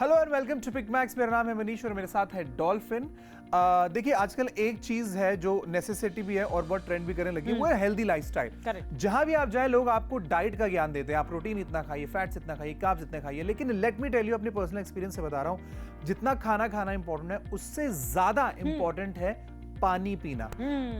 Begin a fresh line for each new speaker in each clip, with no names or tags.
Hello and welcome to Pick Max. मेरा नाम है मनीष और मेरे साथ है डॉल्फिन। देखिए आजकल एक चीज है जो नेसेसिटी भी है और बहुत ट्रेंड भी करने लगी है, वो है हेल्दी लाइफस्टाइल। जहां भी आप जाए लोग आपको डाइट का ज्ञान देते हैं, आप प्रोटीन इतना खाइए, फैट्स इतना खाइए, कार्ब्स इतना खाइए। लेकिन लेट मी टेल यू, अपनी पर्सनल एक्सपीरियंस से बता रहा हूं, जितना खाना खाना इंपॉर्टेंट है उससे ज्यादा इंपॉर्टेंट है पानी पीना।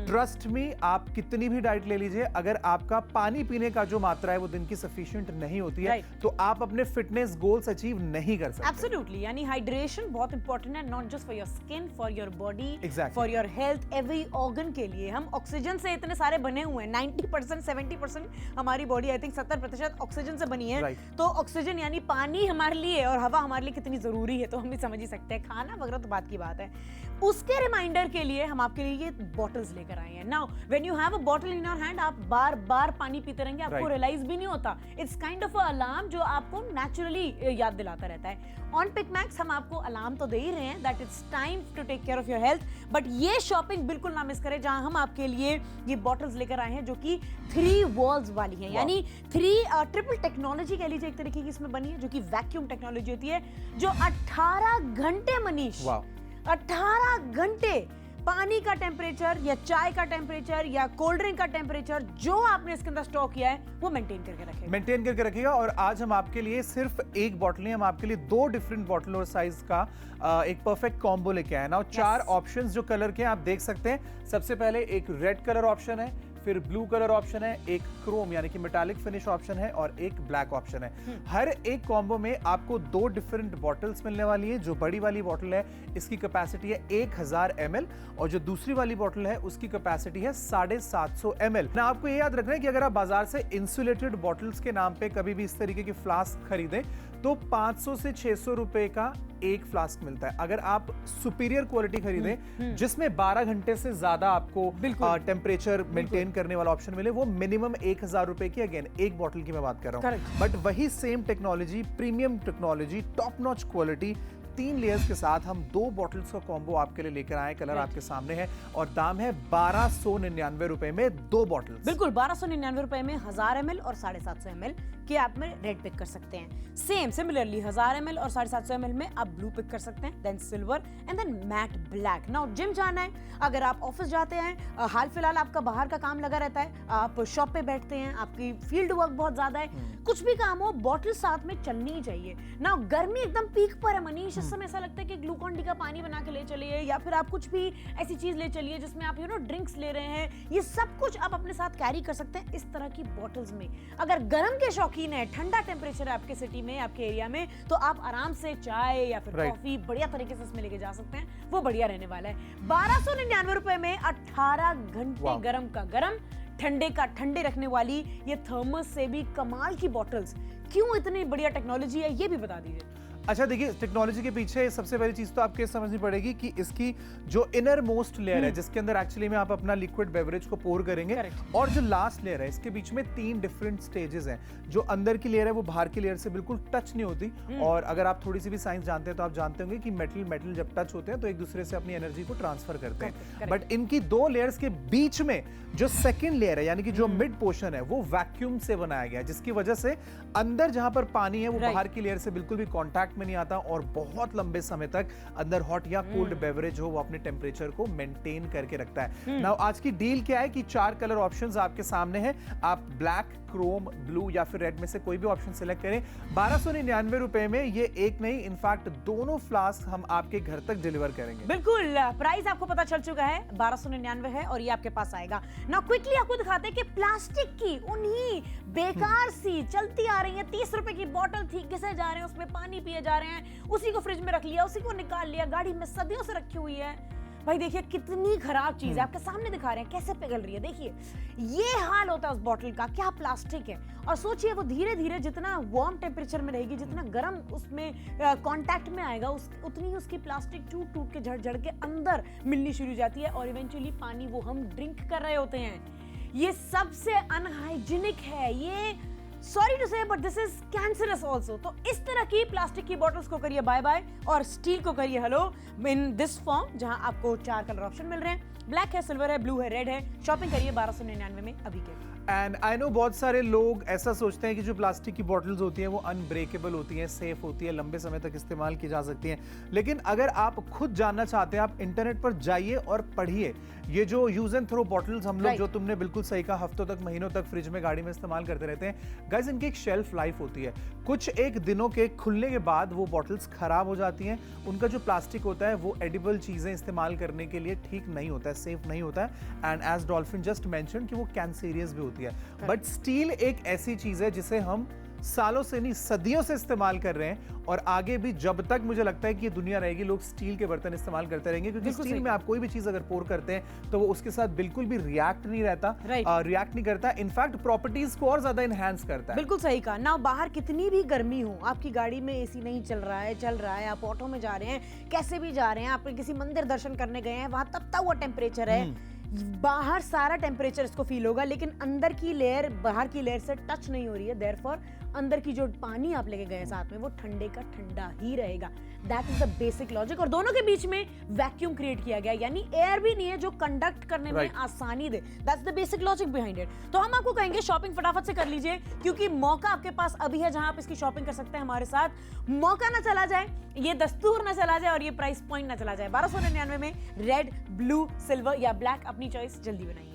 ट्रस्ट मी, आप कितनी भी डाइट ले लीजिए, अगर आपका पानी पीने का जो मात्रा है वो दिन की सफिशिएंट नहीं होती है तो आप अपने फिटनेस गोल्स अचीव नहीं कर सकते।
एब्सोल्युटली, यानी हाइड्रेशन बहुत इंपॉर्टेंट है, not just for your skin, for your body,
Exactly.
For your health, every organ के लिए। हम ऑक्सीजन से इतने सारे बने हुए हैं, 90% 70% हमारी बॉडी, आई थिंक 70% ऑक्सीजन से बनी है। तो ऑक्सीजन यानी पानी हमारे लिए और हवा हमारे लिए कितनी जरूरी है तो हम भी समझ ही सकते हैं। खाना वगैरह तो बात की बात है। उसके रिमाइंडर के लिए हम आपके लिए ये बॉटल्स लेकर आए हैं। Now when you have a bottle in your hand, आप बार बार पानी पीते रहेंगे, आपको रियलाइज भी नहीं होता। It's kind of a alarm जो आपको नेचुरली याद दिलाता रहता है। ऑन पिक मैक्स हम आपको अलार्म तो दे ही रहे हैं that it's time to take care of your health, but ये शॉपिंग बिल्कुल ना मिस करें जहां हम आपके लिए ये बॉटल्स लेकर आए हैं जो कि 3 वॉल्स वाली हैं, यानी 3 ट्रिपल टेक्नोलॉजी कह लीजिए एक तरीके की इसमें बनी है, जो कि वैक्यूम टेक्नोलॉजी होती है, जो 18 घंटे मनीष 18 घंटे पानी का टेम्परेचर या चाय का टेम्परेचर या कोल्ड ड्रिंक का टेम्परेचर जो आपने इसके अंदर स्टॉक किया है वो मेंटेन करके रखेगा। और आज हम आपके लिए सिर्फ एक बॉटल नहीं, हम आपके लिए 2 डिफरेंट बॉटल और साइज का एक परफेक्ट कॉम्बो लेके आए ना। 4 ऑप्शंस जो कलर के हैं आप देख सकते हैं। सबसे पहले एक रेड कलर ऑप्शन है, फिर ब्लू कलर ऑप्शन है, एक क्रोम यानी कि मेटालिक फिनिश ऑप्शन है और एक ब्लैक ऑप्शन है। हर एक कॉम्बो में आपको 2 डिफरेंट बॉटल्स मिलने वाली है। जो बड़ी वाली बॉटल है इसकी कैपेसिटी है 1000 ml और जो दूसरी वाली बॉटल है उसकी कैपेसिटी है 750 ml। ना आपको ये याद रखना है कि अगर आप बाजार से इंसुलेटेड बॉटल्स के नाम पे कभी भी इस तरीके की फ्लास्क खरीदें तो 500 से 600 रुपए का एक फ्लास्क मिलता है। अगर आप सुपीरियर क्वालिटी खरीदें जिसमें 12 घंटे से ज्यादा आपको टेम्परेचर मेंटेन करने वाला ऑप्शन मिले, वो मिनिमम 1000 रुपए की, अगेन एक बॉटल की मैं बात कर रहा हूं। बट वही same technology, premium technology, top notch quality, 3 layers के साथ हम 2 बॉटल्स का कॉम्बो आपके लिए लेकर आए। कलर आपके सामने है और दाम है 1299 रुपए में 2 बॉटल्स। बिल्कुल 1299 रुपए में 1000 ml और 750 ml के आप में रेड पिक कर सकते हैं। सेम सिमिलरली 1000 ml और 750 ml में आप ब्लू पिक कर सकते हैं, then silver and then matte black. Now gym जाना है, अगर आप ऑफिस जाते हैं, हाल फिलहाल आपका बाहर का काम लगा रहता है, आप शॉप पे बैठते हैं, आपकी फील्ड वर्क बहुत ज्यादा है, कुछ भी काम हो, बॉटल साथ में चलनी ही चाहिए। नाउ गर्मी एकदम पीक पर है मनीष, इस समय ऐसा लगता है कि ग्लूकॉन डी का पानी बना के ले चलिए या फिर आप कुछ भी ऐसी चीज ले चलिए जिसमें आप ड्रिंक्स ले रहे हैं। ये सब कुछ आप अपने साथ कैरी कर सकते हैं इस तरह की बॉटल्स में। अगर गर्म के शौकीन है, ठंडा टेम्परेचर है आपके सिटी में, आपके एरिया में, तो आप आराम से चाय या फिर कॉफी बढ़िया तरीके से इसमें लेके जा सकते हैं, वो बढ़िया रहने वाला है। 1299 रुपए में 18 घंटे गर्म का गर्म, ठंडे का ठंडे रखने वाली ये थर्मस से भी कमाल की बॉटल्स। क्यों इतनी बढ़िया टेक्नोलॉजी है ये भी बता दीजिए।
अच्छा देखिए, टेक्नोलॉजी के पीछे सबसे पहली चीज तो आपके समझनी पड़ेगी कि इसकी जो इनर मोस्ट लेयर है, जिसके अंदर एक्चुअली में आप अपना लिक्विड बेवरेज को पोर करेंगे, और जो लास्ट लेयर है इसके बीच में 3 डिफरेंट स्टेजेस हैं। जो अंदर की लेयर है वो बाहर की लेयर से बिल्कुल टच नहीं होती। और अगर आप थोड़ी सी भी साइंस जानते हैं तो आप जानते होंगे कि मेटल जब टच होते हैं तो एक दूसरे से अपनी एनर्जी को ट्रांसफर करते हैं। बट इनकी 2 लेयर्स के बीच में जो सेकेंड लेयर है यानी कि जो मिड पोर्शन है वो वैक्यूम से बनाया गया है, जिसकी वजह से अंदर जहां पर पानी है वो बाहर की लेयर से बिल्कुल भी कॉन्टैक्ट में नहीं आता और बहुत लंबे समय तक अंदर हॉट या कोल्ड बेवरेज हो वो अपने टेम्परेचर को मेंटेन करके रखता है। नाउ आज की डील क्या है कि 4 कलर ऑप्शंस आपके सामने हैं। आप ब्लैक, क्रोम, ब्लू या फिर रेड में से कोई भी ऑप्शन सिलेक्ट करें। 1299 रुपए में ये एक नहीं, इनफैक्ट दोनों फ्लास्क हम आपके घर तक डिलीवर करेंगे।
बिल्कुल, प्राइस आपको पता चल चुका है, 1299 है और ये आपके पास आएगा। नाउ क्विकली आपको दिखाते हैं कि प्लास्टिक की उन्हीं बेकार सी चलती आ रही है 30 रुपए की बॉटल थी, घिसे जा रहे हैं, उसमें पानी पिए जा रहे हैं, उसी को फ्रिज में रख लिया, उसी को निकाल लिया, गाड़ी में सदियों से रखी हुई है। भाई देखिए कितनी खराब चीज है, आपके सामने दिखा रहे हैं कैसे पिघल रही है। देखिए ये हाल होता है उस बॉटल का, क्या प्लास्टिक है। और सोचिए वो धीरे धीरे जितना वार्म टेम्परेचर में रहेगी, जितना गर्म उसमें कांटेक्ट में आएगा, उतनी उसकी प्लास्टिक टूट टूट के झड़ के अंदर मिलनी शुरू हो जाती है और इवेंचुअली पानी वो हम ड्रिंक कर रहे होते हैं। ये सबसे अनहाइजीनिक है, ये सॉरी टू से but this is cancerous also. तो इस तरह की प्लास्टिक की बॉटल्स को करिए बाय बाय और स्टील को करिए हेलो इन दिस फॉर्म, जहां आपको 4 कलर ऑप्शन मिल रहे हैं, ब्लैक है, सिल्वर है, ब्लू है, रेड है। शॉपिंग करिए 1299 में अभी के।
एंड आई नो बहुत सारे लोग ऐसा सोचते हैं कि जो प्लास्टिक की बॉटल्स होती हैं वो अनब्रेकेबल होती हैं, सेफ होती है, लंबे समय तक इस्तेमाल की जा सकती हैं। लेकिन अगर आप खुद जानना चाहते हैं, आप इंटरनेट पर जाइए और पढ़िए ये जो यूज एंड थ्रो बॉटल्स हम लोग जो तुमने बिल्कुल सही कहा, हफ्तों तक, महीनों तक फ्रिज में, गाड़ी में इस्तेमाल करते रहते हैं। गाइस, इनकी एक शेल्फ लाइफ होती है। कुछ एक दिनों के खुलने के बाद वो बॉटल्स खराब हो जाती हैं। उनका जो प्लास्टिक होता है वो एडिबल चीजें इस्तेमाल करने के लिए ठीक नहीं होता है, सेफ नहीं होता है। And as dolphin just mention कि वो कैंसेरियस भी होती है। बट स्टील एक ऐसी चीज है जिसे हम सालों से नहीं, सदियों से इस्तेमाल कर रहे हैं और आगे भी जब तक मुझे लगता है कि ये दुनिया रहेगी, लोग स्टील के बर्तन इस्तेमाल करते रहेंगे, क्योंकि स्टील में आप कोई भी चीज अगर पोर करते हैं तो वो उसके साथ बिल्कुल भी रिएक्ट नहीं रहता, रिएक्ट नहीं करता, इनफैक्ट प्रॉपर्टीज को और ज्यादा इनहैंस करता है।
बिल्कुल सही कहा ना। बाहर कितनी भी गर्मी हो, आपकी गाड़ी में एसी नहीं चल रहा है, आप ऑटो में जा रहे हैं, कैसे भी जा रहे हैं, आप किसी मंदिर दर्शन करने गए हैं, वहां तपता हुआ टेम्परेचर है, बाहर सारा टेम्परेचर इसको फील होगा, लेकिन अंदर की लेयर बाहर की लेयर से टच नहीं हो रही है। देयरफॉर अंदर की जो पानी आप लेके गए साथ में वो ठंडे का ठंडा ही रहेगा। That is the basic logic. और दोनों के बीच में वैक्यूम क्रिएट किया गया, यानी एयर भी नहीं है जो कंडक्ट करने में आसानी दे। That's the basic logic behind it. तो हम आपको कहेंगे शॉपिंग फटाफट से कर लीजिए, क्योंकि मौका आपके पास अभी है जहां आप इसकी शॉपिंग कर सकते हैं हमारे साथ। मौका ना चला जाए, ये दस्तूर ना चला जाए और ये प्राइस पॉइंट ना चला जाए। 1299 में रेड, ब्लू, सिल्वर या ब्लैक, अपनी चॉइस जल्दी बनाइए।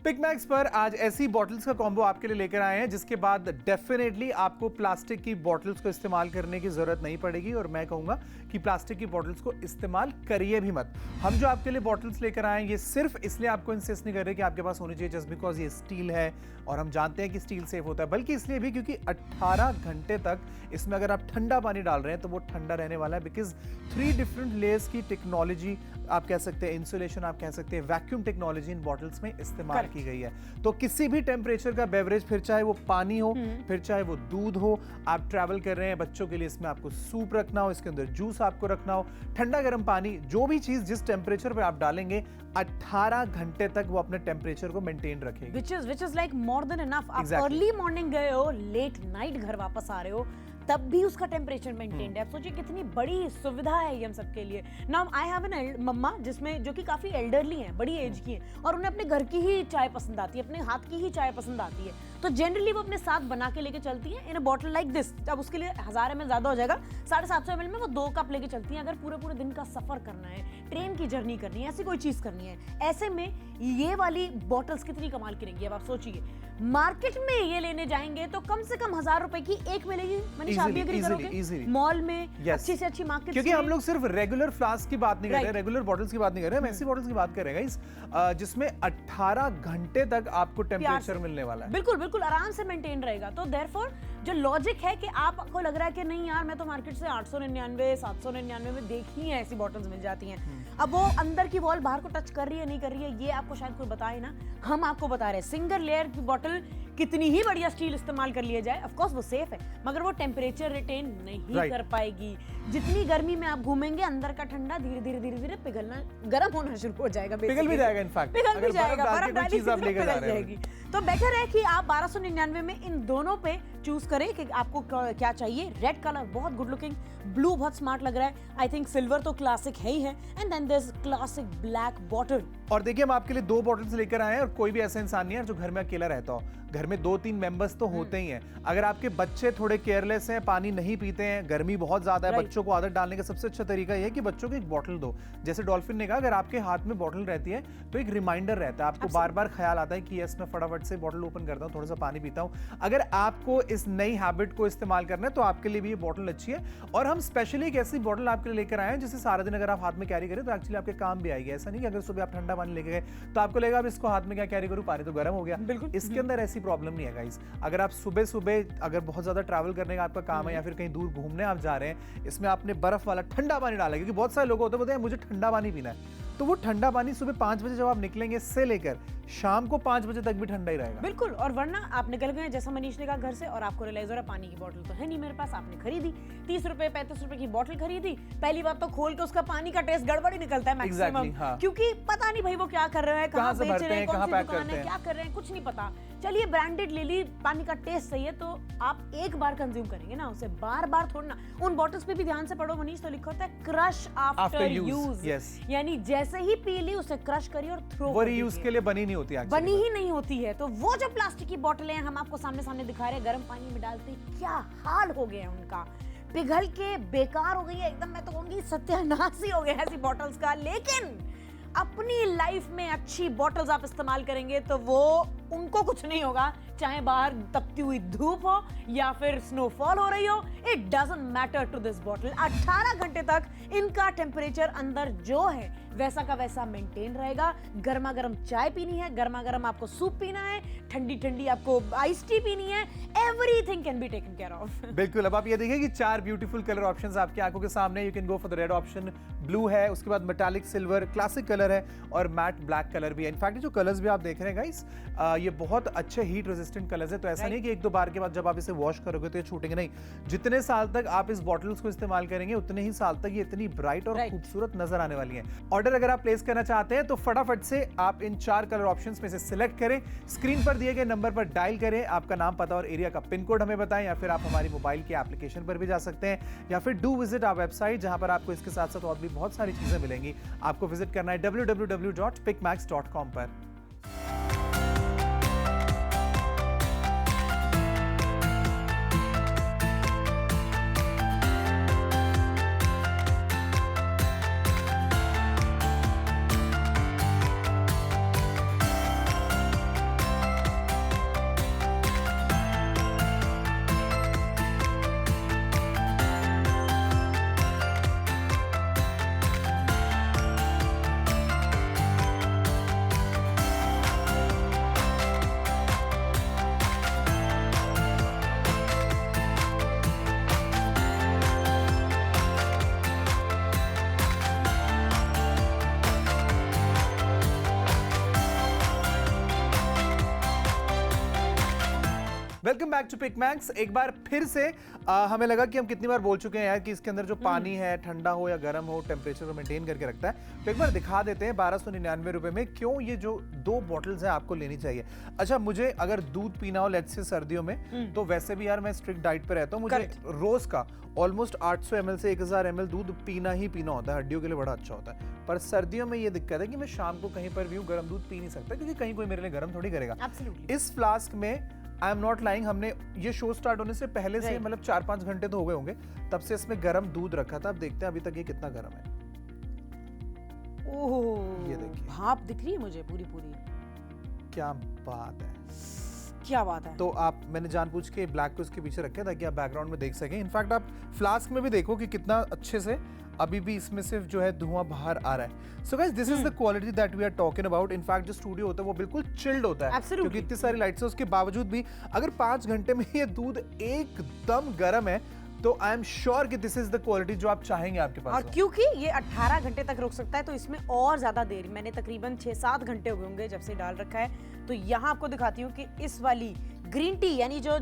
पिकमैक्स पर आज ऐसी बॉटल्स का कॉम्बो आपके लिए लेकर आए हैं जिसके बाद डेफिनेटली आपको प्लास्टिक की बॉटल्स को इस्तेमाल करने की जरूरत नहीं पड़ेगी। और मैं कहूंगा कि प्लास्टिक की बॉटल्स को इस्तेमाल करिए भी मत। हम जो आपके लिए बॉटल्स लेकर आए हैं ये सिर्फ इसलिए आपको इंसिस्ट नहीं कर रहे कि आपके पास होनी चाहिए जस्ट बिकॉज ये स्टील है और हम जानते हैं कि स्टील सेफ होता है, बल्कि इसलिए भी क्योंकि 18 घंटे तक इसमें अगर आप ठंडा पानी डाल रहे हैं तो वो ठंडा रहने वाला है। बिकॉज 3 डिफरेंट लेयर्स की टेक्नोलॉजी आप कह सकते हैं, इंसुलेशन आप कह सकते हैं, वैक्यूम टेक्नोलॉजी इन बॉटल्स में इस्तेमाल की गई है। तो किसी भी टेम्परेचर का बेवरेज, फिर चाहे वो पानी हो, फिर चाहे वो दूध हो, आप ट्रैवल कर रहे हैं, बच्चों के लिए इसमें आपको सूप रखना हो, इसके अंदर जूस आपको रखना हो, ठंडा गर्म पानी, जो भी चीज जिस टेम्परेचर पे आप डालेंगे 18 घंटे तक वो अपने टेम्परेचर को मेंटेन रखेगी।
which is like more than enough। आप अर्ली मॉर्निंग गए हो, लेट नाइट घर वापस आ रहे हो, तब भी उसका टेम्परेचर मेंटेन्ड है। आप सोचिए कितनी बड़ी सुविधा है ये हम सबके लिए। नाउ आई हैव एन मम्मा जिसमें जो कि काफी एल्डरली हैं, बड़ी एज की हैं, और उन्हें अपने घर की ही चाय पसंद आती है, अपने हाथ की ही चाय पसंद आती है। तो जनरली वो अपने साथ बना के लेके चलती है इन अ बॉटल लाइक दिस। अब उसके लिए 1000 ml ज्यादा हो जाएगा, 750 ml में वो 2 कप लेके चलती हैं। अगर पूरे दिन का सफर करना है, ट्रेन की जर्नी करनी है, ऐसी कोई चीज करनी है, ऐसे में ये वाली बॉटल्स कितनी कमाल की रहेंगी। अब आप सोचिए, मार्केट में ये लेने जाएंगे तो कम से कम 1000 रुपए की एक मिलेगी। मनीष, आप भी एग्री करोगे? मॉल में अच्छी से अच्छी मार्केट,
क्योंकि हम लोग सिर्फ रेगुलर फ्लास्क की बात नहीं कर रहे, रेगुलर बॉटल्स की बात नहीं कर रहे, हम ऐसी बॉटल्स की बात कर रहे हैं गाइस जिसमें 18 घंटे तक आपको टेम्परेचर मिलने वाला है।
बिल्कुल आराम से मेंटेन रहेगा। तो देयरफॉर जो लॉजिक है कि आपको लग रहा है कि नहीं यार, मैं तो मार्केट से 899 799 में देखी है ऐसी बॉटल्स मिल जाती हैं। अब वो अंदर की वॉल बाहर को टच कर रही है नहीं कर रही है, ये आपको शायद कोई बताए ना, हम आपको बता रहे हैं। सिंगल लेयर की बॉटल कितनी ही बढ़िया स्टील इस्तेमाल कर लिया जाए, ऑफ कोर्स वो सेफ है, मगर वो टेम्परेचर रिटेन नहीं कर पाएगी। जितनी गर्मी में आप घूमेंगे, अंदर का ठंडा धीरे धीरे पिघलना, गर्म होना शुरू हो जाएगा।
पिघल भी जाएगा, इनफैक्ट
पिघल भी जाएगा, बर्फ डाली
चीज आप लेकर जा रहे
जाएगी। तो बेटर है कि आप 1299 में इन दोनों पे चूज करें कि आपको क्या चाहिए। रेड कलर बहुत गुड लुकिंग, ब्लू बहुत स्मार्ट लग रहा है, आई थिंक सिल्वर तो क्लासिक है ही है, and then there is classic black bottle.
और देखिए, हम आपके लिए 2 बॉटल्स लेकर आए हैं और कोई भी ऐसा इंसान नहीं है जो घर में अकेला रहता हो। घर में 2-3 मेंबर्स तो होते ही हैं। अगर आपके बच्चे थोड़े केयरलेस हैं, पानी नहीं पीते हैं, गर्मी बहुत ज्यादा है, बच्चों को आदत डालने का सबसे अच्छा तरीका यह है कि बच्चों को एक बॉटल दो। जैसे डॉल्फिन ने कहा, अगर आपके हाथ में बॉटल रहती है तो एक रिमाइंडर रहता है, आपको बार बार ख्याल आता है कि यस मैं फटाफट से बॉटल ओपन करता हूँ, थोड़ा सा पानी पीता हूँ। अगर आपको इस नई हैबिट को इस्तेमाल करना है तो आपके लिए भी ये बॉटल अच्छी है। और हम स्पेशली एक ऐसी बॉटल आपके लिए लेकर आए हैं जिसे सारा दिन अगर आप हाथ में कैरी करें तो एक्चुअली आपके काम भी आएगी। ऐसा नहीं कि अगर सुबह आप ठंडा पानी लेके गए तो आपको लगेगा अब इसको हाथ में क्या कैरी करूं, पानी तो गर्म हो गया।
बिल्कुल।
इसके अंदर ऐसी प्रॉब्लम नहीं है गाइस। अगर आप सुबह सुबह अगर बहुत ज्यादा ट्रैवल करने का आपका काम है या फिर कहीं दूर घूमने आप जा रहे हैं, इसमें आपने बर्फ वाला ठंडा पानी डाला, क्योंकि बहुत सारे लोग होते हैं बोलते हैं मुझे ठंडा पानी पीना है, तो वो ठंडा पानी सुबह 5 बजे जब आप निकलेंगे से लेकर शाम को 5 बजे तक भी ठंडा ही रहेगा।
बिल्कुल। और वरना आप निकल गए जैसा मनीष ने कहा घर से, और आपको रियलाइज हो रहा पानी की बोतल तो है नहीं मेरे पास, आपने खरीदी 30 रुपए 35 रुपए की बोतल खरीदी, पहली बात तो खोल के उसका पानी का टेस्ट गड़बड़ ही निकलता है मैक्सिमम। हाँ। क्योंकि पता नहीं भाई वो क्या कर रहे हैं, कहाँ बेच रहे हैं, कौन सी दुकान है, क्या कर रहे हैं, कुछ नहीं पता। चलिए ब्रांडेड ले ली, पानी का टेस्ट सही है तो आप एक बार कंज्यूम करेंगे ना, उसे बार बार थोड़ा ना। उन बॉटल्स पे भी ध्यान से पढ़ो मनीष, तो लिखा होता है क्रश आफ्टर यूज, यानी जैसे ही पी ली उसे क्रश करिए और थ्रो। वो रीयूज
के लिए बनी नहीं होती,
बनी ही नहीं होती है। तो वो जो प्लास्टिक की बोतलें हम आपको सामने सामने दिखा रहे हैं, गर्म पानी में डालते क्या हाल हो गया उनका, पिघल के बेकार हो गई है एकदम, मैं तो कहूंगी सत्यानाश ही हो गया ऐसी बॉटल्स का। लेकिन अपनी लाइफ में अच्छी बॉटल्स आप इस्तेमाल करेंगे तो वो उनको कुछ नहीं होगा, चाहे बाहर तपती हुई धूप हो या फिर स्नोफॉल हो रही हो, it doesn't matter to this bottle. 18 घंटे तक इनका टेम्परेचर अंदर जो है वैसा का वैसा मेंटेन रहेगा। गर्मा गर्म चाय पीनी है, गर्मा गर्म आपको सूप पीना है, ठंडी ठंडी आपको आइस टी पीनी है, everything can be taken care of.
बिल्कुल। अब आप ये देखिए कि 4 ब्यूटीफुल कलर ऑप्शंस आपकी आंखों के सामने। You can go for the red option, blue है, उसके बाद मेटालिक सिल्वर, क्लासिक कलर है और मैट ब्लैक कलर भी है। इनफैक्ट जो कलर्स भी आप देख रहे हैं गाइस, ये बहुत अच्छे हीट रेजिस्टेंट कलर्स है, तो ऐसा नहीं कि 1-2 बार के बाद जब आप इसे वॉश करोगे तो ये छूटेंगे, नहीं। जितने साल तक आप इस बॉटल्स को इस्तेमाल करेंगे उतने ही साल तक ये इतनी ब्राइट और खूबसूरत नजर आने वाली है। ऑर्डर अगर आप प्लेस करना चाहते हैं तो फटाफट से आप इन 4 कलर ऑप्शंस में से सिलेक्ट करें, स्क्रीन पर दिए गए नंबर पर डायल करें, आपका नाम, पता और एरिया का पिन कोड हमें बताएं, या फिर आप हमारी मोबाइल की एप्लीकेशन पर भी जा सकते हैं, या फिर डू विजिट आवर वेबसाइट जहां पर आपको इसके साथ साथ और भी बहुत सारी चीजें मिलेंगी। आपको विजिट करना है www.pickmax.com पर। Welcome back to Pickmax. एक बार फिर से हमें लगा कि हम कितनी बार बोल चुके हैं यार कि इसके अंदर जो पानी है ठंडा हो या गर्म हो, टेम्परेचर को मेंटेन करके रखता है। तो एक बार दिखा देते हैं 1299 रुपए में क्यों ये जो 2 बॉटल्स हैं आपको लेनी चाहिए। अच्छा, मुझे अगर दूध पीना हो लेट्स से सर्दियों में, तो वैसे भी यार मैं स्ट्रिक्ट डाइट पे रहता हूँ, मुझे रोज का ऑलमोस्ट 800 ml से 1000 ml दूध पीना ही पीना होता है, हड्डियों के लिए बड़ा अच्छा होता है। पर सर्दियों में ये दिक्कत है कि मैं शाम को कहीं पर भी हूँ गर्म दूध पी नहीं सकता, क्योंकि कहीं कोई मेरे लिए गर्म थोड़ी करेगा। इस फ्लास्क में आई एम नॉट लाइंग, हमने ये शो स्टार्ट होने से पहले से मतलब 4-5 घंटे तो हो गए होंगे तब से इसमें गर्म दूध रखा था। अब देखते हैं अभी तक ये कितना गर्म है।
ओह,
ये देखिए
भाप दिख रही है मुझे पूरी पूरी।
क्या बात है,
क्या बात है।
तो आप, मैंने जानबूझ के ब्लैक को इसके पीछे रखे ताकि आप बैकग्राउंड में देख सकें। इनफैक्ट आप फ्लास्क में भी देखो कि कितना अच्छे से अभी भी इसमें सिर्फ जो है धुआं बाहर आ रहा है। So guys, this is the quality that we are talking about. In fact जो स्टूडियो होता है वो बिल्कुल चिल्ड होता है, क्योंकि इतनी सारी लाइट्स है, उसके बावजूद भी अगर 5 घंटे में ये दूध एकदम गर्म है तो आई एम श्योर कि दिस इज द क्वालिटी जो आप चाहेंगे आपके पास।
और क्योंकि ये 18 घंटे तक रुक सकता है तो इसमें और ज्यादा देर, मैंने तकरीबन 6-7 घंटे हो गए होंगे जब से डाल रखा है। तो यहाँ आपको दिखाती हूँ कि इस वाली ग्रीन टी यानी जो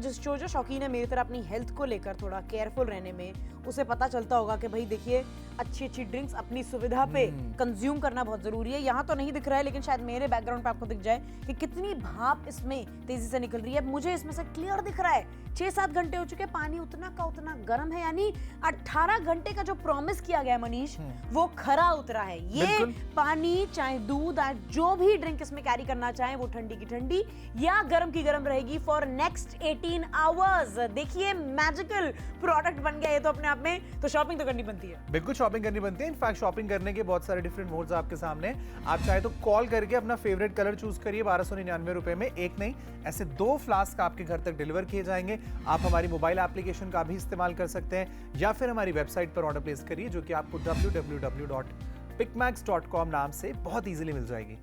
शौकीन है मेरी तरह अपनी हेल्थ को लेकर थोड़ा केयरफुल रहने में, उसे पता चलता होगा कि भाई देखिए अच्छी अच्छी ड्रिंक्स अपनी सुविधा पे कंज्यूम करना बहुत जरूरी है। यहाँ तो नहीं दिख रहा है लेकिन शायद मेरे बैकग्राउंड पे आपको दिख जाए कि कितनी भाप इसमें तेजी से निकल रही है। मुझे इसमें से क्लियर दिख रहा है 6-7 घंटे हो चुके, पानी उतना का उतना गर्म है, यानी 18 घंटे का जो प्रॉमिस किया गया मनीष वो खरा उतरा है। ये पानी चाहे दूध जो भी ड्रिंक इसमें कैरी करना चाहे वो ठंडी की ठंडी या गर्म की गर्म रहेगी फॉर नेक्स्ट 18 आवर्स। देखिए मैजिकल प्रोडक्ट बन गया ये तो अपने आप में, तो शॉपिंग तो करनी बनती है।
बिल्कुल शॉपिंग करनी बनती है। इनफैक्ट शॉपिंग करने के बहुत सारे डिफरेंट मोड्स आपके सामने। आप चाहे तो कॉल करके अपना फेवरेट कलर चूज करिए। 1299 रुपए में एक नहीं ऐसे 2 फ्लास्क आपके घर तक डिलीवर किए जाएंगे। आप हमारी मोबाइल एप्लीकेशन का भी इस्तेमाल कर सकते हैं या फिर हमारी वेबसाइट पर ऑर्डर प्लेस करिए जो कि आपको www.picmax.com नाम से बहुत इजीली मिल जाएगी।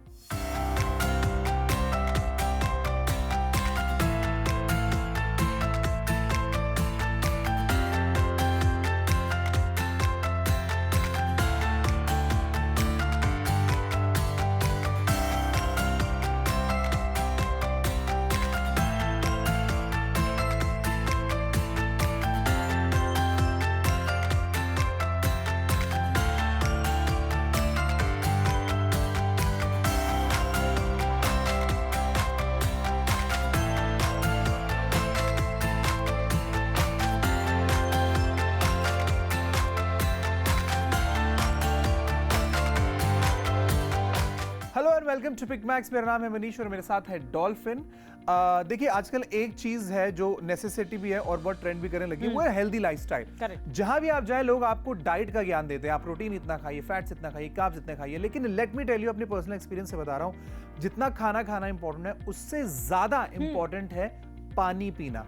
Hello and welcome to Pick Max. मेरा नाम है मनीष और मेरे साथ है डॉल्फिन। देखिए आजकल एक चीज है जो नेसेसिटी भी है और बहुत ट्रेंड भी करने लगी है, वो है हेल्दी लाइफस्टाइल। जहां भी आप जाए लोग आपको डाइट का ज्ञान देते हैं, आप प्रोटीन इतना खाइए, फैट्स इतना खाइए, कार्ब्स इतना खाइए। लेकिन लेट मी टेल यू अपने पर्सनल एक्सपीरियंस से बता रहा हूं, जितना खाना इंपॉर्टेंट है उससे ज्यादा इंपॉर्टेंट है पानी पीना।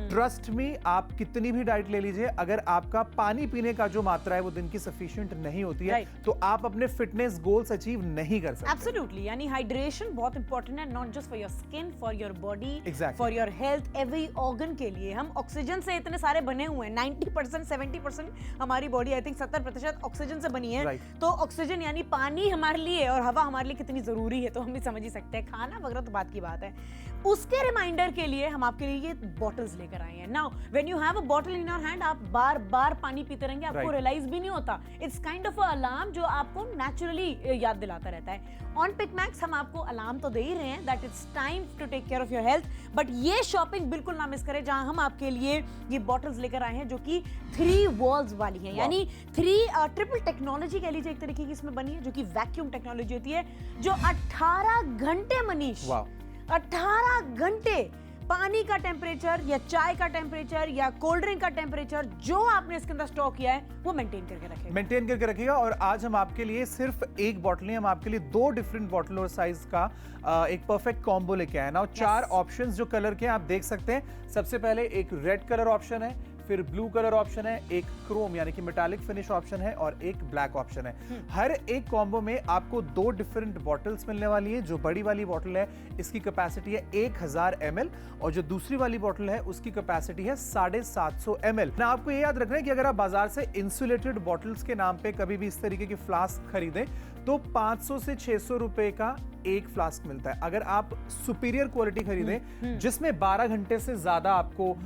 ट्रस्ट मी, आप कितनी भी डाइट ले लीजिए, अगर आपका पानी पीने का जो मात्रा है वो दिन की सफिशिएंट नहीं होती है तो आप अपने फिटनेस गोल्स अचीव नहीं कर सकते।
एब्सोल्युटली, यानी हाइड्रेशन बहुत इंपॉर्टेंट है, not just for your skin, for your body,
Exactly.
For your health, every organ के लिए। हम ऑक्सीजन से इतने सारे बने हुए हैं, 90% 70% हमारी बॉडी आई थिंक 70% ऑक्सीजन से बनी है। तो ऑक्सीजन यानी पानी हमारे लिए और हवा हमारे लिए कितनी जरूरी है तो हम भी समझ ही सकते हैं। खाना वगैरह तो बात की बात है। उसके रिमाइंडर के लिए हम आपके लिए ये बॉटल्स लेकर आए हैं। Now when you have a bottle in your hand, आप बार बार पानी पीते रहेंगे, आपको रियलाइज भी नहीं होता। It's kind of a alarm जो आपको नेचुरली याद दिलाता रहता है। ऑन पिक मैक्स हम आपको अलार्म तो दे ही रहे हैं that it's time to take care of your health, but ये शॉपिंग बिल्कुल ना मिस करें जहां हम आपके लिए ये बॉटल्स लेकर आए हैं जो कि 3 वॉल्स वाली हैं, यानी 3 ट्रिपल टेक्नोलॉजी कह लीजिए एक तरीके की इसमें बनी है, जो कि वैक्यूम टेक्नोलॉजी होती है, जो 18 घंटे मनीष 18 घंटे पानी का टेम्परेचर या चाय का टेम्परेचर या कोल्ड ड्रिंक का टेम्परेचर जो आपने इसके अंदर स्टॉक किया है वो मेंटेन करके रखेगा। और आज हम आपके लिए सिर्फ एक बॉटल नहीं, हम आपके लिए 2 डिफरेंट बॉटल और साइज का एक परफेक्ट कॉम्बो लेके आए ना। 4 ऑप्शंस जो कलर के हैं आप देख सकते हैं। सबसे पहले एक रेड कलर ऑप्शन है, फिर ब्लू कलर ऑप्शन है, एक क्रोम यानी कि मेटालिक फिनिश ऑप्शन है और एक ब्लैक ऑप्शन है। हर एक कॉम्बो में आपको 2 डिफरेंट बॉटल्स मिलने वाली है। जो बड़ी वाली बॉटल है इसकी कैपेसिटी है 1000 ml और जो दूसरी वाली बॉटल है उसकी कैपेसिटी है 750 ml। ना आपको ये याद रखना है कि अगर आप बाजार से इंसुलेटेड बॉटल्स के नाम पे कभी भी इस तरीके की फ्लास्क खरीदें तो 500 से 600 रुपए का एक फ्लास्क मिलता है। अगर आप सुपीरियर क्वालिटी खरीदें जिसमें 12 घंटे से ज्यादा आपको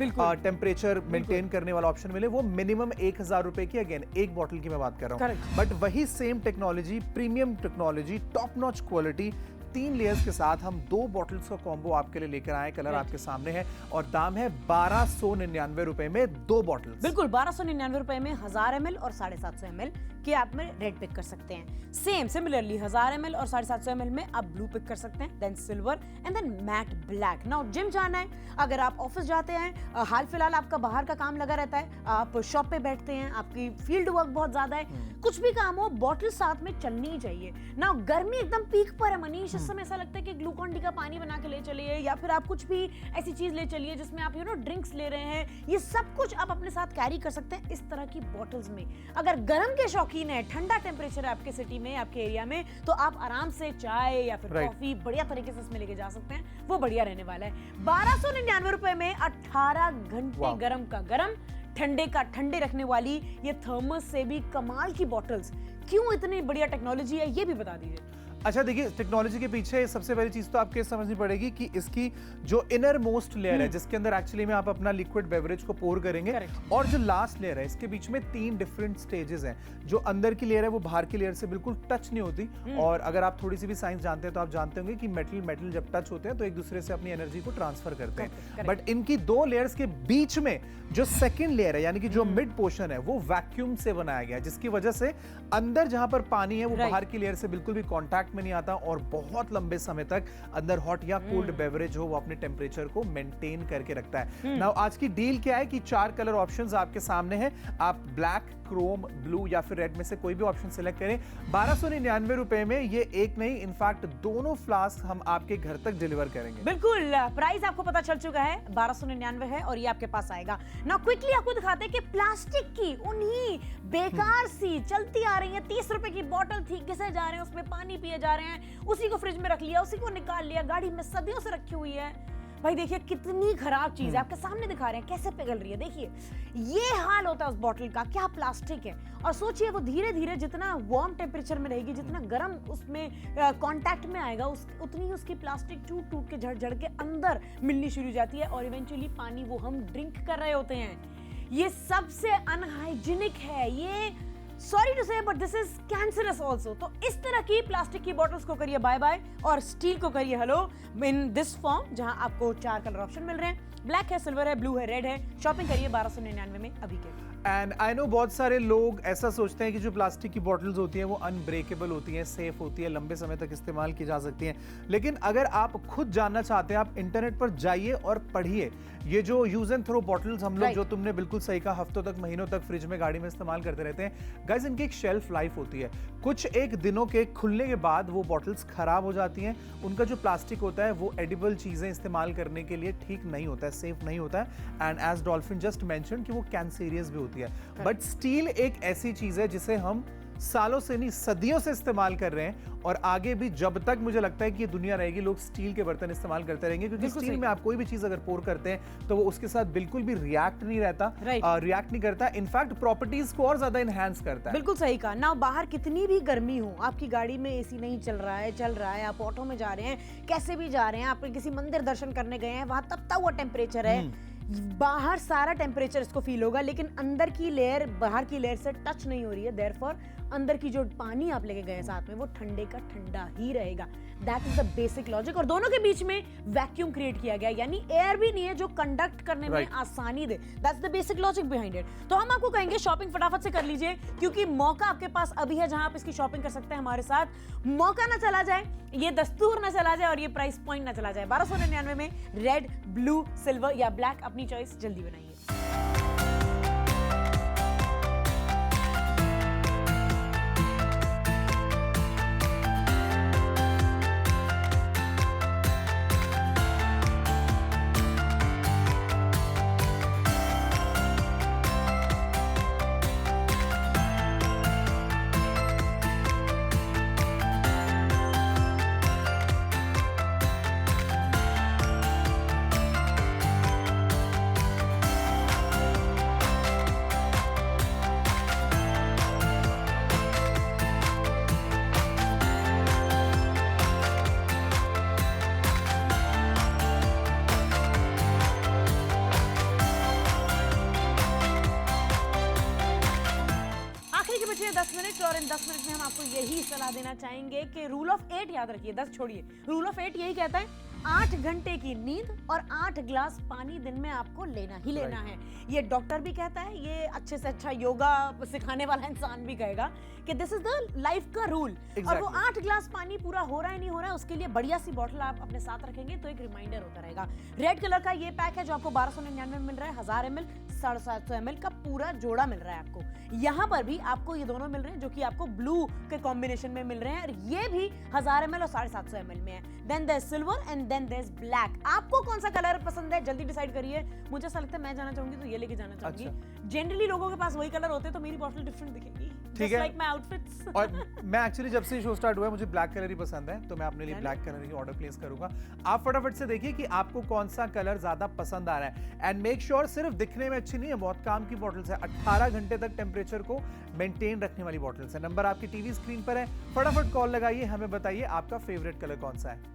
टेम्परेचर मेंटेन करने वाला ऑप्शन मिले, वो मिनिमम 1000 रुपए की, अगेन एक बॉटल की मैं बात कर रहा हूं, बट वही same technology, premium technology, top notch quality, 3 layers के साथ हम 2 बॉटल्स का कॉम्बो आपके लिए लेकर आए। कलर आपके सामने है और दाम है 1299 रुपए में 2 बॉटल्स। बिल्कुल 1299 रुपए में 1000 ml और 750 ml के आप में रेड पिक कर सकते हैं। सेम सिमिलरली 1000 ml और 750 ml में आप ब्लू पिक कर सकते हैं, then silver and then matte black. Now gym जाना है, अगर आप ऑफिस जाते हैं, हाल फिलहाल आपका बाहर का काम लगा रहता है, आप शॉप पे बैठते हैं, आपकी फील्ड वर्क बहुत ज्यादा है, कुछ भी काम हो बॉटल साथ में चलनी ही चाहिए। नाउ गर्मी एकदम पीक पर है मनीष, इस समय ऐसा लगता है कि ग्लूकॉन डी का पानी बना के ले चलिए या फिर आप कुछ भी ऐसी चीज ले चलिए जिसमें आप ड्रिंक्स ले रहे हैं, ये सब कुछ आप अपने साथ कैरी कर सकते हैं इस तरह की बॉटल्स में। अगर गर्म के शौकीन है, ठंडा टेम्परेचर है आपके सिटी में, आपके एरिया में, तो आप आराम से चाय या फिर कॉफी बढ़िया तरीके से इसमें लेके जा सकते हैं, वो बढ़िया रहने वाला है। 1299 रुपए में 18 घंटे गर्म का गर्म, ठंडे का ठंडे रखने वाली ये थर्मस से भी कमाल की बॉटल्स। क्यों इतनी बढ़िया टेक्नोलॉजी है ये भी बता दीजिए।
अच्छा देखिए, टेक्नोलॉजी के पीछे सबसे पहली चीज तो आपको ये समझनी पड़ेगी कि इसकी जो इनर मोस्ट लेयर है, जिसके अंदर एक्चुअली में आप अपना लिक्विड बेवरेज को पोर करेंगे, और जो लास्ट लेयर है, इसके बीच में 3 डिफरेंट स्टेजेस हैं। जो अंदर की लेयर है वो बाहर की लेयर से बिल्कुल टच नहीं होती, और अगर आप थोड़ी सी भी साइंस जानते हैं तो आप जानते होंगे कि मेटल जब टच होते हैं तो एक दूसरे से अपनी एनर्जी को ट्रांसफर करते हैं। बट इनकी 2 लेयर्स के बीच में जो सेकेंड लेयर है, यानी कि जो मिड पोर्शन है, वो वैक्यूम से बनाया गया है, जिसकी वजह से अंदर जहां पर पानी है वो बाहर की लेयर से बिल्कुल भी कांटेक्ट में नहीं आता, और बहुत लंबे समय तक अंदर हॉट या कोल्ड बेवरेज हो वो अपने टेम्परेचर को मेंटेन करके रखता है। नाउ आज की डील क्या है कि 4 कलर ऑप्शंस आपके सामने हैं। आप ब्लैक, क्रोम, ब्लू या फिर रेड में से कोई भी ऑप्शन सिलेक्ट करें। 1299 रुपए में ये एक नहीं, इनफैक्ट दोनों फ्लास्क हम आपके घर तक डिलीवर करेंगे।
बिल्कुल, प्राइस आपको पता चल चुका है, 1299 है और ये आपके पास आएगा। ना क्विकली आपको दिखाते हैं कि प्लास्टिक की उन्हीं बेकार सी चलती आ रही है 30 रुपए की बोतल थी, घिसे जा रहे हैं, उसमें पानी पिए जा रहे हैं, उसी को फ्रिज में रख लिया, उसी को निकाल लिया, गाड़ी में सदियों से रखी हुई है। भाई देखिए कितनी खराब चीज है, आपके सामने दिखा रहे हैं कैसे पिघल रही है। देखिए ये हाल होता है उस बोतल का, क्या प्लास्टिक है। और सोचिए वो धीरे धीरे जितना वार्म टेम्परेचर में रहेगी, जितना गर्म उसमें कांटेक्ट में आएगा, उतनी ही उसकी प्लास्टिक टूट टूट के झड़ के अंदर मिलनी शुरू हो जाती है, और इवेंचुअली पानी वो हम ड्रिंक कर रहे होते हैं। ये सबसे अनहाइजीनिक है, ये सॉरी टू से but this is cancerous also. तो इस तरह की प्लास्टिक की बॉटल्स को करिए बाय बाय, और स्टील को करिए हेलो इन दिस फॉर्म, जहां आपको 4 कलर ऑप्शन मिल रहे हैं। ब्लैक है, सिल्वर है, ब्लू है, रेड है। शॉपिंग करिए 1299 में अभी के।
एंड आई नो बहुत सारे लोग ऐसा सोचते हैं कि जो प्लास्टिक की बॉटल्स होती हैं वो अनब्रेकेबल होती हैं, सेफ होती है, लंबे समय तक इस्तेमाल की जा सकती हैं। लेकिन अगर आप खुद जानना चाहते हैं, आप इंटरनेट पर जाइए और पढ़िए। ये जो यूज एंड थ्रो बॉटल्स हम लोग जो तुमने बिल्कुल सही कहा, हफ्तों तक, महीनों तक फ्रिज में, गाड़ी में इस्तेमाल करते रहते हैं, गाइस इनकी एक शेल्फ लाइफ होती है। कुछ एक दिनों के खुलने के बाद वो बॉटल्स खराब हो जाती हैं। उनका जो प्लास्टिक होता है वो एडिबल चीजें इस्तेमाल करने के लिए ठीक नहीं होता है, सेफ नहीं होता है। And as dolphin just mention कि वो कैंसरियस भी होती है। बट स्टील एक ऐसी चीज है जिसे हम सालों से नहीं, सदियों से इस्तेमाल कर रहे हैं, और आगे भी जब तक मुझे लगता है कि ये दुनिया रहेगी, लोग स्टील के बर्तन इस्तेमाल करते रहेंगे, क्योंकि स्टील में आप कोई भी चीज अगर पोर करते हैं तो वो उसके साथ बिल्कुल भी रिएक्ट नहीं रहता, रिएक्ट नहीं करता, इनफैक्ट प्रॉपर्टीज को और ज्यादा इनहैंस करता है।
बिल्कुल सही कहा ना। बाहर कितनी भी गर्मी हो, आपकी गाड़ी में एसी नहीं चल रहा है, आप ऑटो में जा रहे हैं, कैसे भी जा रहे हैं, आप किसी मंदिर दर्शन करने गए हैं, वहां तपता हुआ टेम्परेचर है, बाहर सारा टेम्परेचर इसको फील होगा, लेकिन अंदर की लेयर बाहर की लेयर से टच नहीं हो रही है। देयरफॉर अंदर की जो पानी आप लेके गए साथ में, वो ठंडे का ठंडा ही रहेगा। That is the basic logic. और दोनों के बीच में वैक्यूम क्रिएट किया गया, यानी एयर भी नहीं है जो कंडक्ट करने में आसानी दे। That's the basic logic behind it. तो हम आपको कहेंगे शॉपिंग फटाफट से कर लीजिए, क्योंकि मौका आपके पास अभी है जहां आप इसकी शॉपिंग कर सकते हैं हमारे साथ। मौका ना चला जाए, ये दस्तूर ना चला जाए, और ये प्राइस पॉइंट ना चला जाए। 1299 में रेड, ब्लू, सिल्वर या ब्लैक, अपनी चॉइस जल्दी बनाइए। बचे 10 मिनट, और इन 10 मिनट में हम आपको यही सलाह देना चाहेंगे कि रूल ऑफ 8 याद रखिए। 10 छोड़िए, रूल ऑफ 8 यही कहता है 8 घंटे की नींद और 8 ग्लास पानी दिन में आपको लेना ही लेना है। ये डॉक्टर भी कहता है, ये अच्छे से अच्छा योगा सिखाने वाला इंसान भी कहेगा कि दिस इज द लाइफ का रूल। और वो 8 ग्लास पानी पूरा हो रहा है नहीं हो रहा है, उसके लिए बढ़िया सी बॉटल आप अपने साथ रखेंगे तो एक रिमाइंडर होता रहेगा। रेड कलर का ये पैक है जो आपको 1299 में मिल रहा है। 1000 ml 750 ml का पूरा जोड़ा मिल रहा है आपको। यहाँ पर भी आपको ये दोनों मिल रहे हैं जो कि आपको ब्लू के कॉम्बिनेशन में मिल रहे हैं, और ये भी 1000 ml और 750 ml में है। Then there silver and then there black. आपको कौन सा कलर पसंद है जल्दी डिसाइड करिए। मुझे ऐसा लगता है मैं जाना चाहूंगी तो ये लेके जाना चाहूंगी। जनरली लोगों के पास वही कलर होते हैं तो मेरी बॉटल डिफरेंट दिखेगी।
ठीक है।
Like my outfits.
और मैं एक्चुअली जब से शो स्टार्ट हुआ है मुझे ब्लैक कलर ही पसंद है, तो मैं अपने लिए ब्लैक कलर ही ऑर्डर प्लेस करूंगा। आप फटाफट से देखिए कि आपको कौन सा कलर ज्यादा पसंद आ रहा है एंड मेक श्योर सिर्फ दिखने में अच्छी नहीं है, बहुत काम की बॉटल्स है। 18 घंटे तक टेम्परेचर को मेंटेन रखने वाली बॉटल्स है। नंबर आपकी टीवी स्क्रीन पर है, फटाफट कॉल लगाइए, हमें बताइए आपका फेवरेट कलर कौन सा है।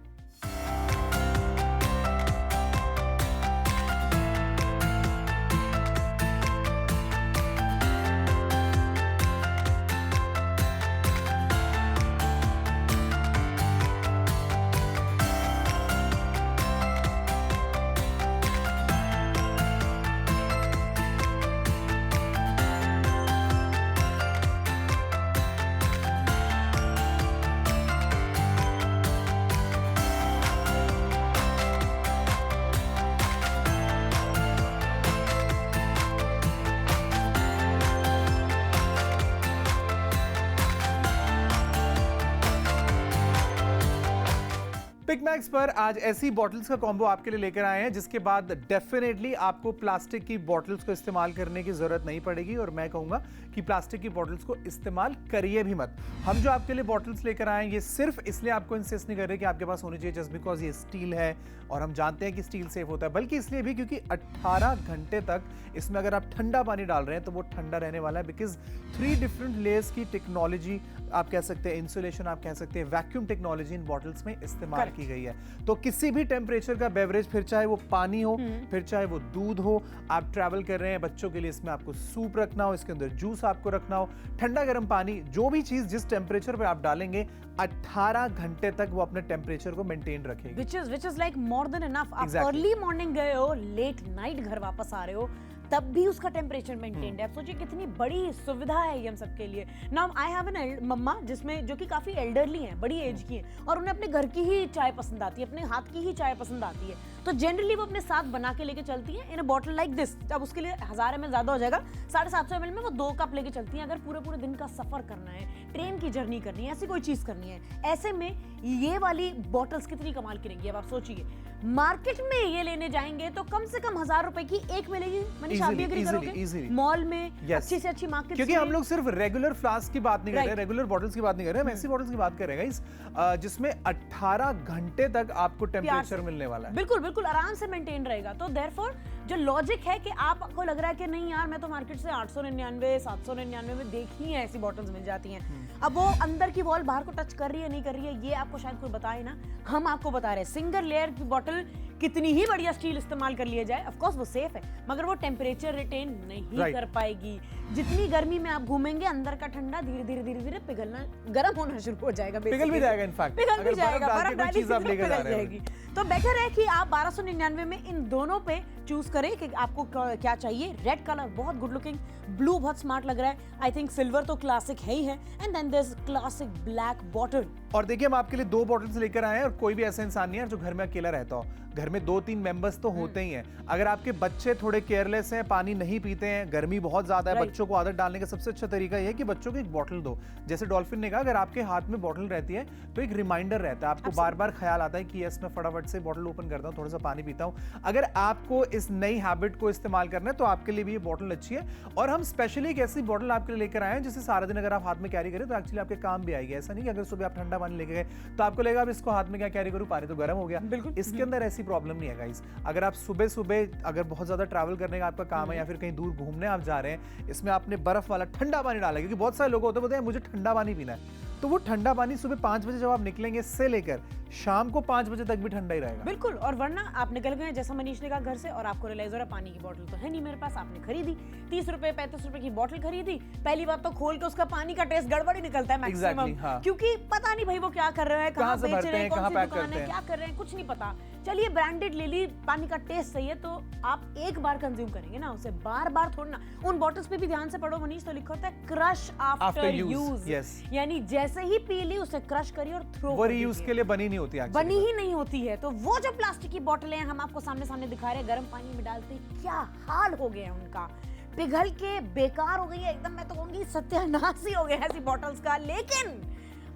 पिकमैक्स पर आज ऐसी बॉटल्स का कॉम्बो आपके लिए लेकर आए हैं जिसके बाद डेफिनेटली आपको प्लास्टिक की बॉटल्स को इस्तेमाल करने की जरूरत नहीं पड़ेगी, और मैं कहूंगा कि प्लास्टिक की बॉटल्स को इस्तेमाल करिए भी मत। हम जो आपके लिए बॉटल्स लेकर आए हैं ये सिर्फ इसलिए आपको इंसिस्ट नहीं कर रहे कि आपके पास होनी चाहिए जस्ट बिकॉज ये स्टील है और हम जानते हैं कि स्टील सेफ होता है, बल्कि इसलिए भी क्योंकि 18 घंटे तक इसमें अगर आप ठंडा पानी डाल रहे हैं तो वो ठंडा रहने वाला है, बिकॉज 3 डिफरेंट लेयर्स की टेक्नोलॉजी आप कह सकते हैं, इंसुलेशन आप कह सकते हैं, वैक्यूम टेक्नोलॉजी इन बॉटल्स में इस्तेमाल की गई है। तो किसी भी टेम्परेचर का बेवरेज, फिर चाहे वो पानी हो फिर चाहे वो दूध हो, आप ट्रैवल कर रहे हैं, बच्चों के लिए इसमें आपको सूप रखना हो, इसके अंदर जूस आपको रखना हो, ठंडा गर्म पानी, जो भी चीज जिस टेम्परेचर पे आप डालेंगे 18 घंटे तक वो अपने टेम्परेचर को मेंटेन रखेगी।
which is like more than enough। आप
Exactly.
अर्ली मॉर्निंग गए हो, लेट नाइट घर वापस आ रहे हो, तब भी उसका टेम्परेचर मेंटेन्ड है। आप सोचिए कितनी बड़ी सुविधा है ये हम सबके लिए। नाउ आई हैव एन मम्मा जिसमें जो कि काफी एल्डरली हैं, बड़ी एज की हैं, और उन्हें अपने घर की ही चाय पसंद आती है, अपने हाथ की ही चाय पसंद आती है, तो जनरली वो अपने साथ बना के लेके चलती है इन अ बॉटल लाइक दिस। अब उसके लिए 1000 ml ज्यादा हो जाएगा, 750 ml में वो 2 कप लेके चलती हैं। अगर पूरे पूरे दिन का सफर करना है, ट्रेन की जर्नी करनी है, ऐसी कोई चीज करनी है, ऐसे में ये वाली बॉटल्स कितनी कमाल की रहेंगी। अब आप सोचिए मार्केट में ये लेने जाएंगे तो कम से कम 1000 रुपए की एक मिलेगी। मनीष आप भी एग्री करोगे? मॉल में अच्छी से अच्छी मार्केट,
क्योंकि हम लोग सिर्फ रेगुलर फ्लास्क की बात नहीं कर रहे, रेगुलर बॉटल्स की बात नहीं कर रहे, हम ऐसी बॉटल्स की बात कर रहे हैं गाइस जिसमें 18 घंटे तक आपको टेम्परेचर मिलने वाला है।
बिल्कुल बिल्कुल आराम से मेंटेन रहेगा। तो देयरफॉर जो लॉजिक है कि आपको लग रहा है कि नहीं यार मैं तो मार्केट से 899 799 में देखी है ऐसी बॉटल्स मिल जाती हैं, अब वो अंदर की वॉल बाहर को टच कर रही है नहीं कर रही है ये आपको शायद कोई बताए ना, हम आपको बता रहे हैं। सिंगल लेयर की बॉटल कितनी ही बढ़िया स्टील इस्तेमाल कर लिया जाए, ऑफ कोर्स वो सेफ है, मगर वो टेम्परेचर रिटेन नहीं कर पाएगी। जितनी गर्मी में आप घूमेंगे अंदर का ठंडा धीरे धीरे धीरे धीरे पिघलना, गर्म होना शुरू हो जाएगा,
पिघल भी जाएगा, इनफैक्ट
पिघल भी जाएगा, बर्फ डाली
चीज आप लेकर जा रहे
जाएगी। तो बेटर है कि आप 1299 में इन दोनों पे चूज करें कि आपको क्या चाहिए। रेड कलर बहुत गुड लुकिंग, ब्लू बहुत स्मार्ट लग रहा है, आई थिंक सिल्वर तो क्लासिक है ही है, and then there is classic black bottle.
और देखिए हम आपके लिए 2 बॉटल्स लेकर आए हैं, और कोई भी ऐसा इंसान नहीं है जो घर में अकेला रहता हो, घर में 2-3 मेंबर्स तो होते ही हैं। अगर आपके बच्चे थोड़े केयरलेस हैं, पानी नहीं पीते हैं, गर्मी बहुत ज्यादा है, बच्चों को आदत डालने का सबसे अच्छा तरीका यह है कि बच्चों को एक बॉटल दो। जैसे डॉल्फिन ने कहा, अगर आपके हाथ में बॉटल रहती है तो एक रिमाइंडर रहता है, आपको बार बार ख्याल आता है कि यस मैं फटाफट से बॉटल ओपन करता हूँ, थोड़ा सा पानी पीता हूँ। अगर आपको इस नई हैबिट को इस्तेमाल करना है तो आपके लिए भी ये बॉटल अच्छी है। और हम स्पेशली एक ऐसी बॉटल आपके लिए लेकर आए हैं जिसे सारा दिन अगर आप हाथ में कैरी करें तो एक्चुअली आपके काम भी आएगी। ऐसा नहीं कि अगर सुबह आप ठंडा पानी लेके गए तो आपको लगेगा अब इसको हाथ में क्या कैरी करूं, पानी तो गर्म हो गया।
बिल्कुल
इसके अंदर ऐसी प्रॉब्लम नहीं है गाइस। अगर आप सुबह सुबह अगर बहुत ज्यादा ट्रैवल करने का आपका काम है या फिर कहीं दूर घूमने आप जा रहे हैं, इसमें आपने बर्फ वाला ठंडा पानी डाला, क्योंकि बहुत सारे लोग होते हैं मुझे ठंडा पानी पीना है, तो वो ठंडा पानी सुबह 5 बजे जब आप निकलेंगे से लेकर शाम को 5 बजे तक भी ठंडा ही रहेगा।
बिल्कुल। और वरना आप निकल गए जैसा मनीष ने कहा घर से, और आपको रियलाइज हो रहा पानी की बोतल तो है नहीं मेरे पास, आपने खरीदी 30 रुपए 35 रुपए की बोतल खरीदी, पहली बात तो खोल के उसका पानी का टेस्ट गड़बड़ ही निकलता है मैक्सिमम, हाँ। क्योंकि पता नहीं भाई वो क्या कर रहे हैं, कहाँ बेच रहे हैं, कौन सी दुकान है, क्या कर रहे हैं, कुछ नहीं पता। चलिए ब्रांडेड ले ली, पानी का टेस्ट सही है तो आप एक बार कंज्यूम करेंगे ना, उसे बार बार थोड़ा ना। उन बॉटल्स पे भी ध्यान से पढ़ो मनीष, तो लिखा होता है क्रश आफ्टर यूज, यानी जैसे ही पी ली उसे क्रश करिए और थ्रो।
वो रीयूज के लिए बनी नहीं होती,
बनी ही नहीं होती है। तो वो जो प्लास्टिक की बोतलें हम आपको सामने सामने दिखा रहे हैं, गर्म पानी में डालते क्या हाल हो गया उनका, पिघल के बेकार हो गई है एकदम, मैं तो कहूंगी सत्यानाश ही हो गया ऐसी बॉटल्स का। लेकिन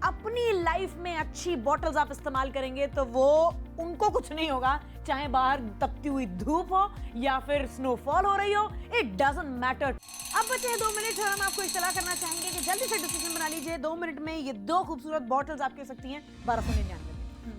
अपनी लाइफ में अच्छी बॉटल्स आप इस्तेमाल करेंगे तो वो उनको कुछ नहीं होगा, चाहे बाहर तपती हुई धूप हो या फिर स्नोफॉल हो रही हो, इट डजंट मैटर। अब बचे हैं 2 मिनट और हम आपको इत्तला करना चाहेंगे कि जल्दी से डिसीजन बना लीजिए। 2 मिनट में ये 2 खूबसूरत बॉटल्स आपकी हो सकती हैं 1299 में।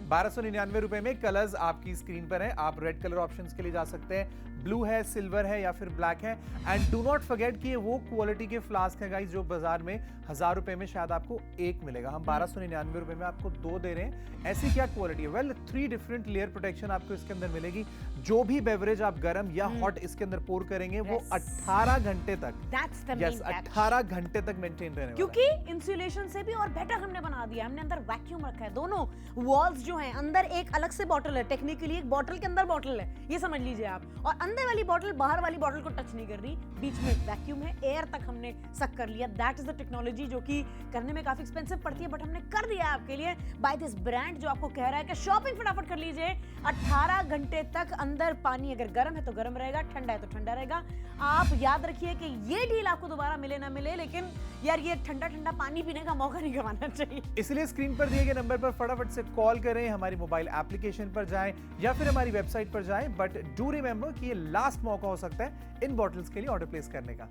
1299 रुपए में। कलर्स आपकी स्क्रीन पर है, आप रेड कलर ऑप्शंस के लिए जा सकते हैं, ब्लू है, सिल्वर है या फिर ब्लैक है। एंड डू नॉट फॉरगेट कि ये वो क्वालिटी के फ्लास्क है गाइस जो बाजार में 1000 रुपए में शायद आपको एक मिलेगा, हम 1299 रुपए में आपको 2 दे रहे हैं। ऐसी क्या क्वालिटी है? वेल 3 डिफरेंट लेयर प्रोटेक्शन आपको इसके अंदर मिलेगी। जो भी बेवरेज आप गर्म या हॉट इसके अंदर पोर करेंगे वो 18 घंटे तक,
दैट्स द
यस 18 घंटे तक मेंटेन रहने वाला है।
क्योंकि इंसुलेशन से भी और बेटर हमने बना दिया, हमने अंदर वैक्यूम रखा है। दोनों वॉल्स जो हैं, अंदर एक अलग से बॉटल है, टेक्निकली एक बॉटल के अंदर बॉटल है, ये समझ लीजिए आप। और अंदर वाली बॉटल बाहर वाली बॉटल को टच नहीं कर रही, बीच में वैक्यूम है, एयर तक हमने सक कर लिया। दैट इज द टेक्नोलॉजी जो कि करने में काफी एक्सपेंसिव पड़ती है, बट हमने कर दिया आपके लिए बाय दिस ब्रांड, जो आपको कह रहा है कि शॉपिंग फटाफट कर लीजिए। 18 घंटे तक अंदर पानी अगर गर्म है तो गर्म रहेगा, ठंडा है तो ठंडा रहेगा। आप याद रखिए कि ये डील आपको दोबारा मिले ना मिले, लेकिन यार ये ठंडा ठंडा पानी पीने का मौका नहीं गंवाना चाहिए।
इसलिए स्क्रीन पर दिए गए नंबर पर फटाफट से कॉल करें, हमारी मोबाइल एप्लीकेशन पर जाएं या फिर हमारी वेबसाइट पर जाएं। बट डू रिमेंबर कि ये लास्ट मौका हो सकता है इन बॉटल्स के लिए ऑर्डर प्लेस करने का।